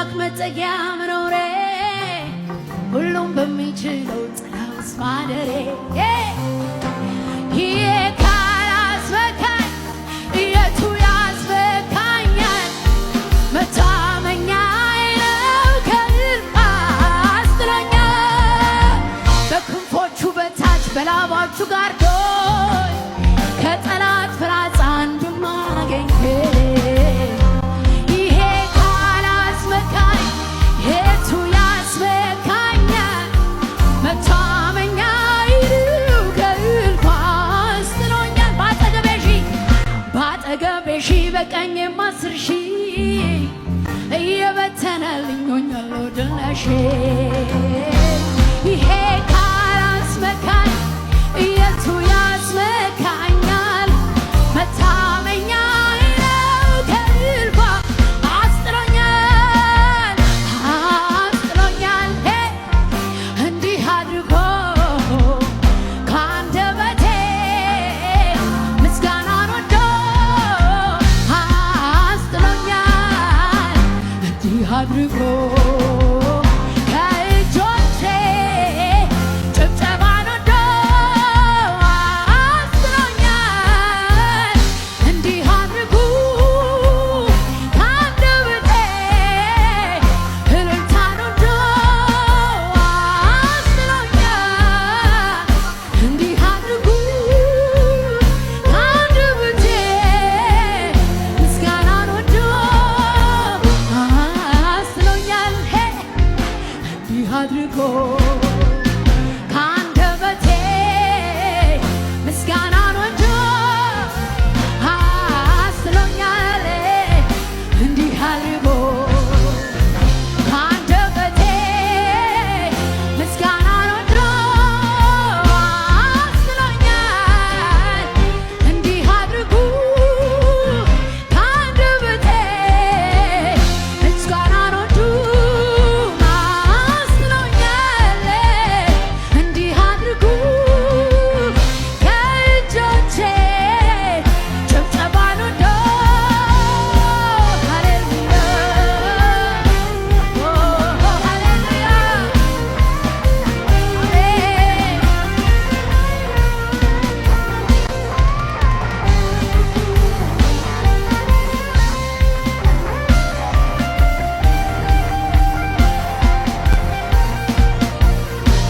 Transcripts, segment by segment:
አምላክ መጠጊያ መኖሬ ሁሉም በሚችለው ጥላ ውስጥ ማደሬ ይሄ ካላስመካኝ የቱ ያስመካኛል? መታመኛዬ ነው ከእልፍ አስጥሎኛል። በክንፎቹ በታች በላባቹ ጋርዶኝ ከጠላት ፍላጻ አንዱም አላገኘኝ። ይሄ ካላስመካኝ የቱ ያስመካኛል? መታመኛዬ ነው ከእልፍ አስጥሎኛል። በአጠገቤ ሺህ በቀኝም 10 ሺህ እየበተነልኝ ሆኛለሁ ድል ነሽ። ይሄ ካላስመካኝ የቱ ያስመካኛል? መታመኛዬ ነው ከእልፍ አስጥሎኛል አስጥሎኛል። እንዲህ አድርጎ ከአንደበቴ ምስጋናን ወዶ አስጥሎኛል። እንዲህ አድርጎ ከእጆቼ ጭብጨባን ወዶ አስጥሎኛል። እንዲህ አድርጉ ከአንደበቴ እልልታን ወዶ አስጥሎኛል። እንዲህ አድርጉ ከአንደበቴ ምስጋናን ወዶ አስጥሎኛል። እንዲህ አድርጎ ከአንደበቴ ምስጋናን ወዶ አስጥሎኛል። እንዲህ አድርጎ ከአንደበቴ ምስጋናን ወዶ አስጥሎኛል። እንዲህ አድርጉ ከአንደበቴ ምስጋናን ወዶ አስጥሎኛል። እንዲህ አድርጉ ከእጆቼ ጭብጨባን ወዶ ሃሌሉያ ሃሌሉያ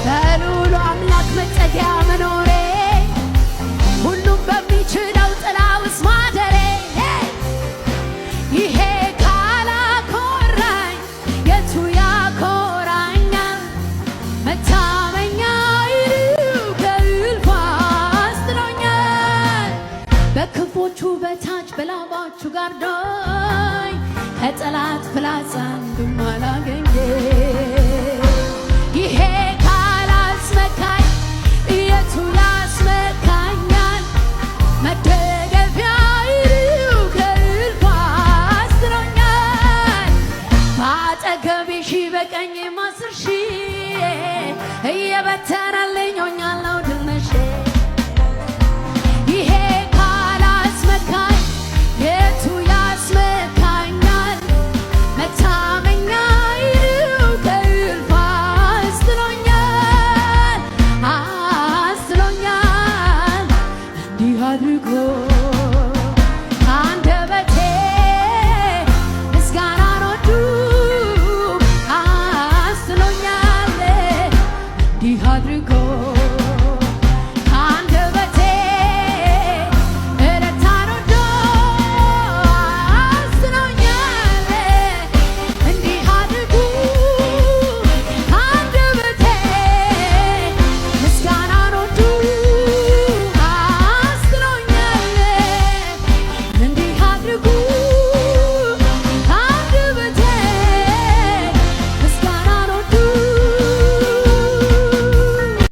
በልዑሉ አምላክ መጠጊያ መኖሬ ሁሉም በሚችለው ጥላ ውስጥ ማደሬ ይሄ ካላኮራኝ የቱ ያኮራኛል? መታመኛዬ ነው ከእልፍ አስጥሎኛል። በክንፎቹ በታች በላባቹ ጋርዶኝ ከጠላት ፍላጻ አንዱም አላገኘኝ። ይሄ ካላስመካኝ የቱ ያስመካኛል? መደገፊያዬ ነው ከእልፍ አስጥሎኛል። በአጠገቤ ሺህ በቀኝም 10 ሺህ እየበተነልኝ ሆኛለሁ